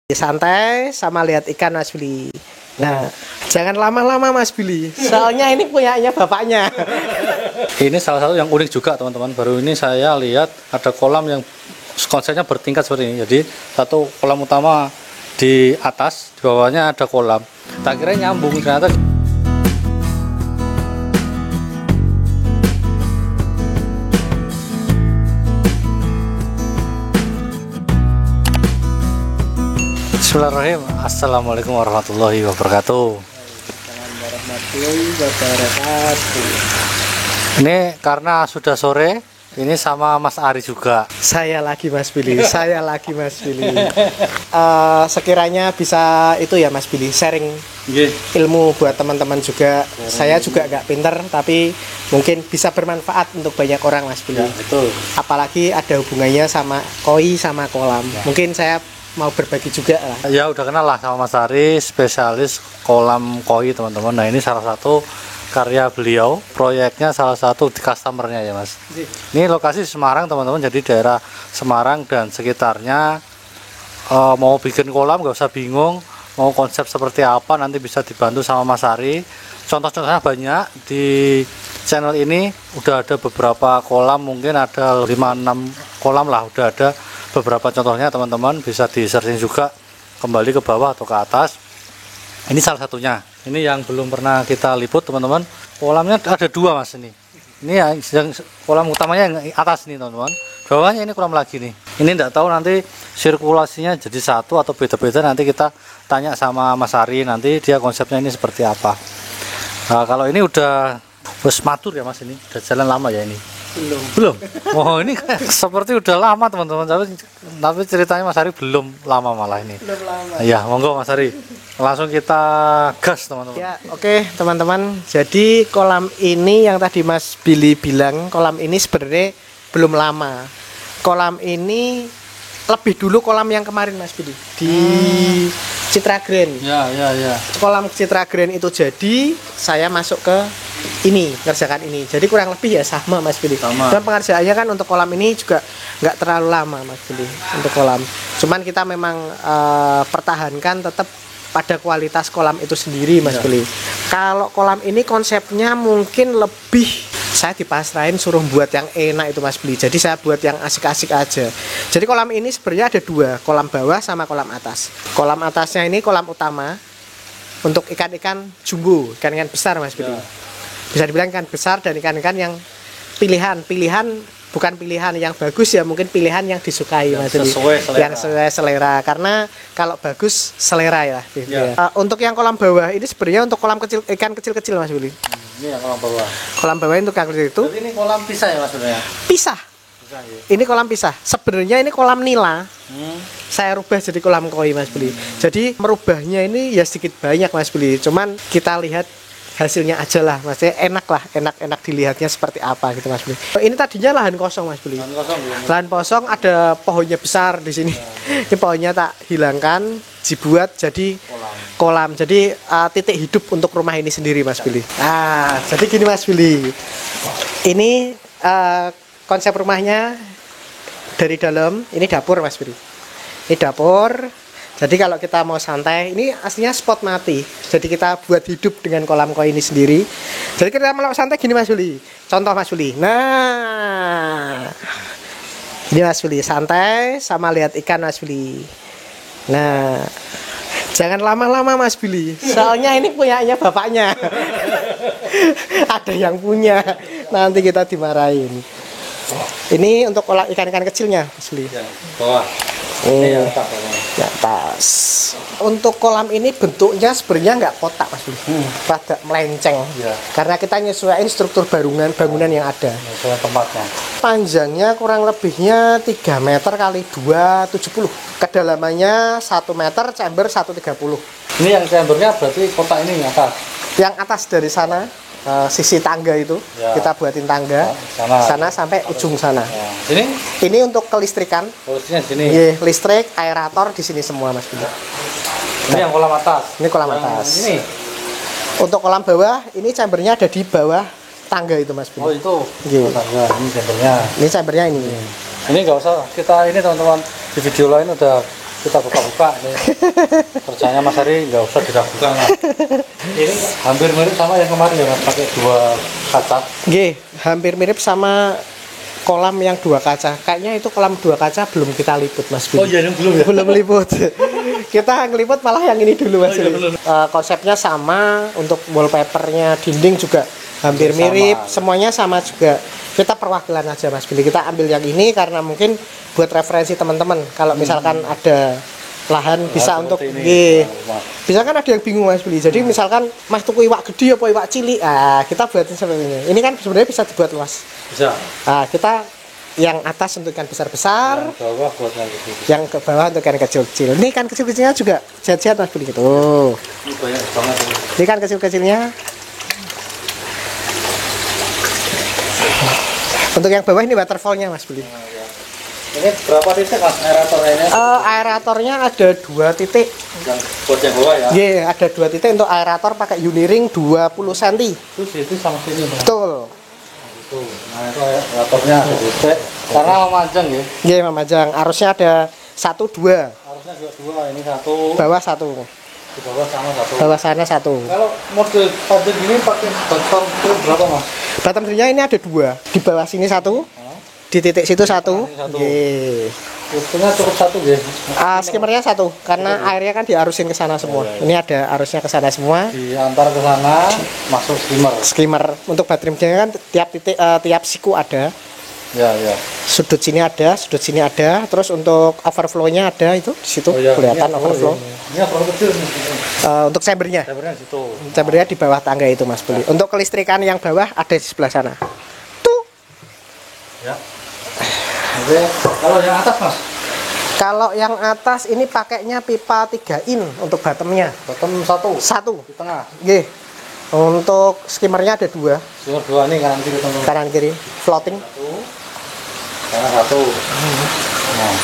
Santai sama lihat ikan Mas Billy. Nah, jangan lama-lama Mas Billy. Soalnya ini punyanya bapaknya. Ini salah satu yang unik juga teman-teman. Baru ini saya lihat ada kolam yang konsepnya bertingkat seperti ini. Jadi satu kolam utama di atas, di bawahnya ada kolam. Tak kira nyambung, ternyata. Bismillahirrahmanirrahim. Assalamualaikum warahmatullahi wabarakatuh. Ini karena sudah sore, ini sama Mas Ari juga. Saya lagi Mas Billy. Sekiranya bisa itu ya Mas Billy, sharing ilmu buat teman-teman juga. Saya juga nggak pinter, tapi mungkin bisa bermanfaat untuk banyak orang Mas Billy. Ya, betul. Apalagi ada hubungannya sama koi sama kolam. Ya. Mungkin saya mau berbagi juga lah. Ya udah kenal lah sama Mas Ari, spesialis kolam koi teman-teman. Nah ini salah satu karya beliau, proyeknya salah satu di customernya ya Mas. Ini lokasi Semarang teman-teman, jadi daerah Semarang dan sekitarnya. Mau bikin kolam gak usah bingung, mau konsep seperti apa nanti bisa dibantu sama Mas Ari. Contoh-contohnya banyak di channel ini, udah ada beberapa kolam, mungkin ada 5-6 kolam lah, udah ada beberapa contohnya teman-teman, bisa di searching juga kembali ke bawah atau ke atas. Ini salah satunya, ini yang belum pernah kita liput teman-teman. Kolamnya ada dua Mas ini yang kolam utamanya yang atas nih teman-teman, bawahnya ini kolam lagi nih. Ini enggak tahu nanti sirkulasinya jadi satu atau beda-beda, nanti kita tanya sama Mas Ari, nanti dia konsepnya ini seperti apa. Nah, kalau ini udah matur ya Mas, ini udah jalan lama ya ini. Belum. Oh ini seperti udah lama teman-teman, tapi ceritanya Mas Ari belum lama malah ini. Belum lama. Ya monggo Mas Ari, langsung kita gas teman-teman. Ya oke teman-teman, jadi kolam ini yang tadi Mas Billy bilang, kolam ini sebenarnya belum lama. Kolam ini lebih dulu kolam yang kemarin Mas Billy di Citra Grand. Ya. Kolam Citra Grand itu jadi saya masuk ke ini, ngerjakan ini. Jadi kurang lebih ya sama Mas Billy. Dan pengerjaannya kan untuk kolam ini juga nggak terlalu lama Mas Billy untuk kolam. Cuman kita memang pertahankan tetap pada kualitas kolam itu sendiri Mas Billy. Kalau kolam ini konsepnya mungkin lebih, saya dipasrahin suruh buat yang enak itu Mas Billy. Jadi saya buat yang asik-asik aja. Jadi kolam ini sebenarnya ada dua, kolam bawah sama kolam atas. Kolam atasnya ini kolam utama untuk ikan-ikan jumbo, ikan-ikan besar Mas Billy. Bisa dibilang ikan besar dan ikan-ikan yang pilihan, bukan pilihan yang bagus ya, mungkin pilihan yang disukai Mas Billy. Yang sesuai selera, karena kalau bagus selera ya. Untuk yang kolam bawah ini sebenarnya untuk kolam kecil, ikan kecil-kecil Mas Billy. Ini yang kolam bawah. Kolam bawah untuk ikan kecil itu. Jadi ini kolam pisah ya Mas sebenarnya? Pisah. Ini kolam pisah. Sebenarnya ini kolam nila. Saya rubah jadi kolam koi Mas Billy. Jadi merubahnya ini ya sedikit banyak Mas Billy. Cuman kita lihat hasilnya aja lah, maksudnya enak dilihatnya seperti apa gitu Mas Billy. Ini tadinya lahan kosong Mas Billy. Lahan kosong ada pohonnya besar di sini. Ini pohonnya tak hilangkan, dibuat jadi kolam. Jadi titik hidup untuk rumah ini sendiri Mas Billy. Nah, jadi gini Mas Billy. Ini konsep rumahnya dari dalam. Ini dapur Mas Billy. Ini dapur. Jadi kalau kita mau santai, ini aslinya spot mati. Jadi kita buat hidup dengan kolam koi ini sendiri. Jadi kita mau santai gini Mas Billy. Contoh Mas Billy. Nah, ini Mas Billy santai sama lihat ikan Mas Billy. Nah, jangan lama-lama Mas Billy. Soalnya ini punyanya bapaknya. Ada yang punya. Nanti kita dimarahin. Ini untuk ikan-ikan kecilnya Mas Billy. Ya, bawah. Ini di atas. Untuk kolam ini bentuknya sebenarnya nggak kotak Mas Billy, rada melenceng. Karena kita nyesuaiin struktur bangunan yang ada. Tempatnya. Panjangnya kurang lebihnya 3 meter kali 2,70. Kedalamannya 1 meter, chamber 1,30. Ini yang chambernya berarti kotak ini yang atas. Yang atas dari sana, sisi tangga itu kita buatin tangga sana sampai ujung sana. Ini untuk kelistrikan. Listrik, aerator di sini semua Mas Billy. Ini yang kolam atas. Ini kolam atas. Ini. Untuk kolam bawah, ini chambernya ada di bawah tangga itu Mas Billy. Oh itu. Tangga. Ini chambernya. Ini chambernya ini. Ini nggak usah kita ini teman-teman, di video lain udah kita buka-buka nih. Kerjanya Mas Ari nggak usah kita buka Mas. Ini hampir mirip sama yang kemarin ya Mas, pakai 2 kaca. Nggih, hampir mirip sama kolam yang 2 kaca. Kayaknya itu kolam 2 kaca belum kita liput Mas Billy. Oh iya, ini belum ya? Belum liput. Kita ngeliput malah yang ini dulu Mas Oh, iya, Billy. Konsepnya sama, untuk wallpapernya dinding juga hampir Sama. mirip, semuanya sama juga. Kita perwakilan aja Mas Billy. Kita ambil yang ini karena mungkin buat referensi teman-teman. Kalau misalkan ada lahan bisa untuk nggih. Bisa kan ada yang bingung Mas Billy. Jadi misalkan Mas tuku iwak gede apa iwak cilik, kita buatin seperti ini. Ini kan sebenarnya bisa dibuat luas. Bisa. Kita yang atas untuk ikan besar-besar, Yang bawah buat yang kecil. yang ke bawah untuk ikan kecil-kecil. Ini ikan kecil-kecilnya juga sehat-sehat Mas Billy gitu. Ini banyak banget ini. Ini ikan kecil-kecilnya. Untuk yang bawah ini waterfallnya Mas Billy. Ini berapa titik Mas aeratornya ini? Aeratornya ada 2 titik. Yang buat yang bawah ya? Iya, ada 2 titik untuk aerator pakai Uniring 20 cm. Itu situ sama sini Mas. Betul. Itu. Nah itu aeratornya ada titik. Karena memanjang ya. Iya, memajang. Arusnya ada 1 2, Harusnya juga 2, ini 1. bawah 1, Di bawah sama 1. bawah sana 1. Kalau model panjang gini pakai botol itu berapa Mas? Bottom drillnya ini ada 2. Di bawah sini 1, di titik situ 1. Satu. Nggih. Ukurannya cukup 1 ya? Skimmernya 1 karena airnya kan diarusin ke sana semua. Ini ada arusnya ke sana semua. Diantar ke sana masuk skimmer. Skimmer untuk baterainya kan tiap titik tiap siku ada. Ya ya. Sudut sini ada, sudut sini ada. Terus untuk overflow-nya ada itu di situ kelihatan overflow. Ini overflow kecil nih. Untuk chambernya. Chambernya di situ. Chambernya di bawah tangga itu Mas Billy. Untuk kelistrikan yang bawah ada di sebelah sana. Tuh. Ya. Oke. Kalau yang atas Mas? Kalau yang atas ini pakainya pipa 3 in untuk bottomnya. Bottom 1. 1. Di tengah. Oke. Untuk skimmernya ada 2. Skimmer 2 nih kanan kiri teman-teman. Kanan kiri floating. 1. Kanan 1. Nah,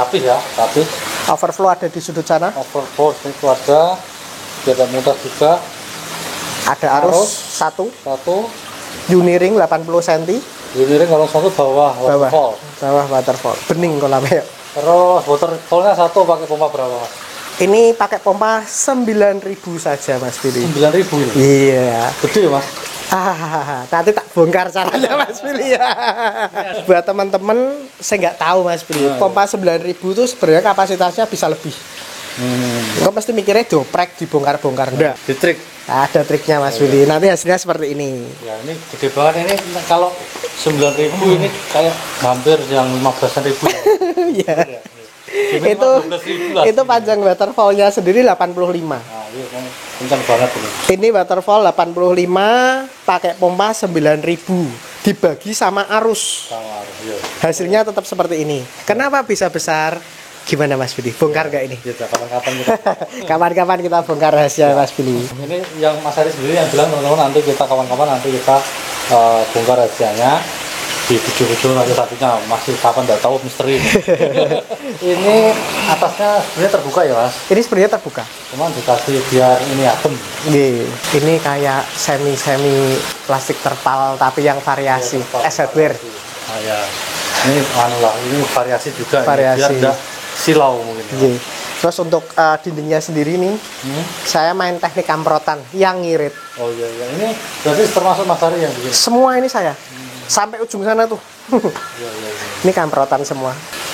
rapih ya, rapih. Overflow ada di sudut sana. Overflow itu ada. Biar mudah juga. Ada arus 1. 1. Uniring 80 cm. Ini kalau 1 bawah waterfall. Bawah waterfall. Bening kolamnya. Terus waterfallnya 1 pakai pompa berapa Mas? Ini pakai pompa 9.000 saja Mas Billy. 9.000 ini. Iya. Gede ya Mas? Nanti tak bongkar caranya Mas Billy ya. Buat teman-teman saya nggak tahu Mas Billy. Pompa 9.000 itu sebenarnya kapasitasnya bisa lebih. Enggak pasti mikirnya doprek dibongkar-bongkar enggak. Di trik. Ada triknya Mas Billy. Nanti hasilnya seperti ini. Ya ini gede banget ini. Kalau 9.000 ini kayak hampir yang 15.000 ya. Iya. Itu panjang waterfallnya sendiri 85. Nah, iya kan kencang banget ini. Ini waterfall 85 pakai pompa 9.000 dibagi sama arus. Sama, iya. Hasilnya tetap seperti ini. Kenapa bisa besar? Gimana Mas Billy? Bongkar nggak ini? Ya, kapan-kapan kita. Kapan-kapan kita bongkar rahasia Mas Billy. Ini yang Mas Ari sendiri yang bilang teman-teman nanti kita kapan-kapan nanti kita bongkar rahasianya di video-video nanti satunya masih kapan nggak tahu misteri ini. Ini atasnya sebenarnya terbuka ya Mas? Ini sebenarnya terbuka. Cuman dikasih biar ini adem. Ini kayak semi plastik terpal tapi yang variasi es hardware. Ah ya. Ini ini variasi juga Variasi. Ini, biar enggak silau mungkin. Ya. Terus untuk dindingnya sendiri nih, saya main teknik kamprotan yang ngirit. Oh iya iya. Ini berarti termasuk Mas Ari yang bikin. Semua ini saya. Sampai ujung sana tuh. Iya. Ini kamprotan semua.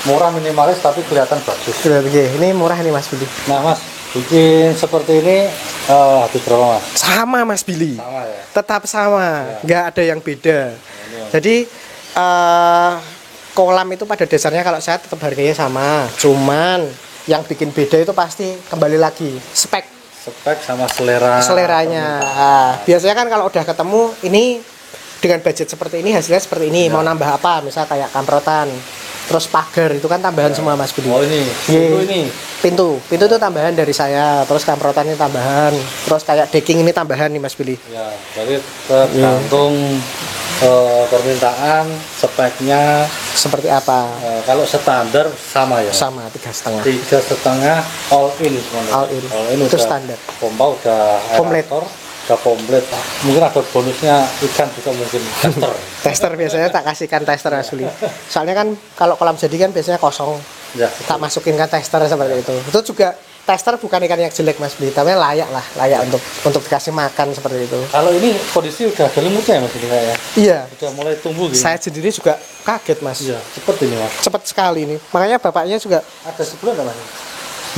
Murah minimalis tapi kelihatan bagus. Ini murah nih Mas Billy. Nah Mas, bikin seperti ini habis berapa Mas? Sama Mas Billy. Sama ya. Tetap sama, nggak ada yang beda. Jadi kolam itu pada dasarnya kalau saya tetap harganya sama. Cuman yang bikin beda itu pasti kembali lagi spek sama seleranya. Biasanya kan kalau udah ketemu ini dengan budget seperti ini hasilnya seperti ini. Mau nambah apa? Misal kayak kamprotan, terus pagar itu kan tambahan semua Mas Budi. Oh ini pintu itu tambahan dari saya, terus kamprotan ini tambahan, terus kayak decking ini tambahan nih Mas Billy. Ya, jadi tergantung permintaan, speknya seperti apa. Kalau standar sama ya? Sama 3,5. 3,5 all in semuanya. All in itu standar. Pompa udah komplit. Udah komplit. Mungkin ada bonusnya ikan juga mungkin tester. Tester biasanya tak kasihkan tester Mas Billy. Soalnya kan kalau kolam jadi kan biasanya kosong. Ya. Tak masukin kan tester seperti itu. Itu juga tester bukan ikan yang jelek Mas Bli, tapi layak untuk dikasih makan seperti itu. Kalau ini kondisi udah ada lumutnya ya Mas ini kayak. Iya. Udah mulai tumbuh gitu. Saya sendiri juga kaget Mas. Iya, cepet ini Mas. Cepet sekali ini. Makanya bapaknya juga Ada sebulan nggak Mas?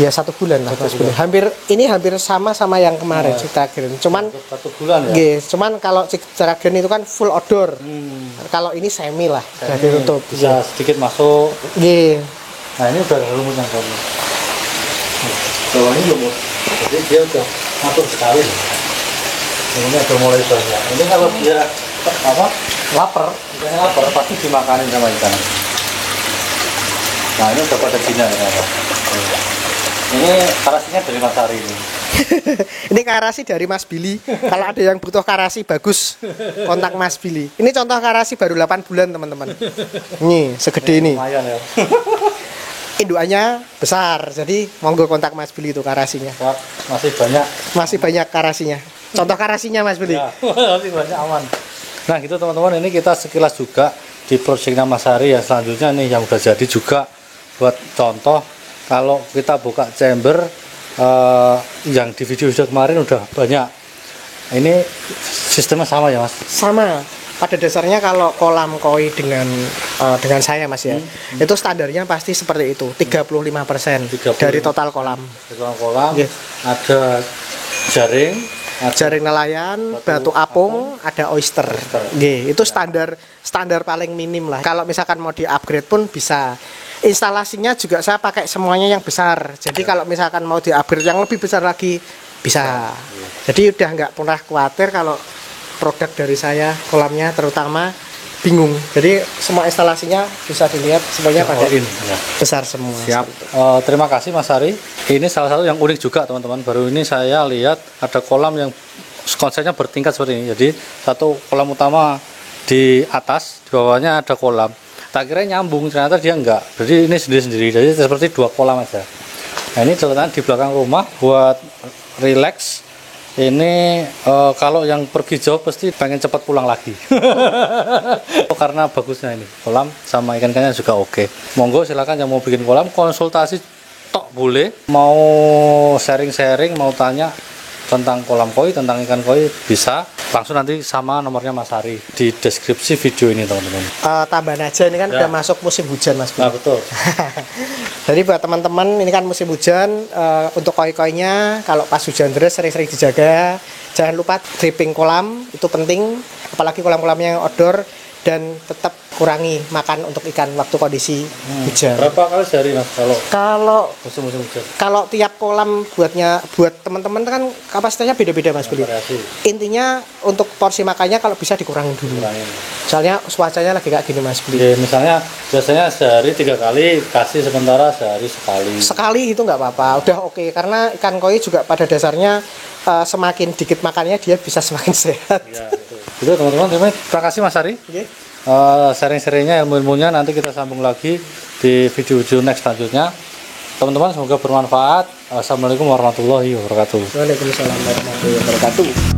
ya 1 bulan lah Mas Bli. Hampir sama yang kemarin Citra-Gen. Cuman 1 bulan ya. nggih, cuman kalau Citra-Gen itu kan full outdoor. Kalau ini semi lah, sudah ditutup. Bisa sedikit masuk. Nggih. Nah ini udah ada lumut yang baru. Bawah ini lumut, jadi dia udah matur sekali. Ini udah mulai banyak. Ini kalau dia lapar pasti dimakanin sama ikan. Nah ini udah pada jinak ya. Ini karasinya dari Mas Ari ini. Ini karasi dari Mas Billy. Kalau ada yang butuh karasi bagus, kontak Mas Billy. Ini contoh karasi baru 8 bulan teman-teman. Nih segede ini. Lumayan ya. Indukannya besar, jadi monggo kontak Mas Billy itu karasinya. Masih banyak karasinya. Contoh karasinya Mas Billy. Ya, masih banyak aman. Nah gitu teman-teman, ini kita sekilas juga di proyeknya Mas Ari ya. Selanjutnya nih yang udah jadi juga buat contoh. Kalau kita buka chamber yang di video kemarin udah banyak. Ini sistemnya sama ya Mas? Sama. Pada dasarnya kalau kolam koi dengan saya Mas ya, itu standarnya pasti seperti itu, 35% dari total kolam. Total kolam, Okay. Ada jaring nelayan, batu apung, ada oyster. Nggih, itu standar paling minim lah. Kalau misalkan mau di-upgrade pun bisa. Instalasinya juga saya pakai semuanya yang besar. Jadi kalau misalkan mau di-upgrade yang lebih besar lagi bisa. Jadi udah nggak pernah khawatir kalau produk dari saya kolamnya terutama bingung. Jadi semua instalasinya bisa dilihat semuanya pada besar semua. Siap. Terima kasih Mas Ari. Ini salah satu yang unik juga teman-teman. Baru ini saya lihat ada kolam yang konsepnya bertingkat seperti ini. Jadi satu kolam utama di atas, di bawahnya ada kolam. Tak kira nyambung, ternyata dia enggak. Jadi ini sendiri-sendiri. Jadi seperti 2 kolam aja. Nah ini terletak di belakang rumah buat relax. Ini kalau yang pergi jauh pasti pengen cepat pulang lagi. Karena bagusnya ini kolam sama ikan-ikannya juga oke. Monggo silakan yang mau bikin kolam konsultasi tok boleh. Mau sharing-sharing, mau tanya tentang kolam koi, tentang ikan koi bisa langsung nanti sama nomornya Mas Ari di deskripsi video ini teman-teman. Tambahan aja ini kan udah masuk musim hujan Mas. Nah betul. Jadi buat teman-teman ini kan musim hujan, untuk koi-koinya kalau pas hujan deras sering-sering dijaga. Jangan lupa dripping kolam itu penting, apalagi kolam-kolamnya yang outdoor, dan tetap kurangi makan untuk ikan waktu kondisi hujan. Berapa kali sehari Mas Kalau musim hujan? Kalau tiap kolam buat teman-teman kan kapasitasnya beda-beda Mas Budi. Intinya untuk porsi makannya kalau bisa dikurangin dulu. Soalnya cuacanya lagi kayak gini Mas Budi. Ya, misalnya biasanya sehari 3 kali, kasih sementara sehari sekali. Sekali itu nggak apa-apa, udah oke. Karena ikan koi juga pada dasarnya semakin dikit makannya dia bisa semakin sehat. Ya, itu teman-teman. Terima kasih Mas Ari. Okay. Sharing-sharingnya, ilmu-ilmunya nanti kita sambung lagi di video-video next selanjutnya. Teman-teman semoga bermanfaat. Assalamualaikum warahmatullahi wabarakatuh. Waalaikumsalam warahmatullahi wabarakatuh.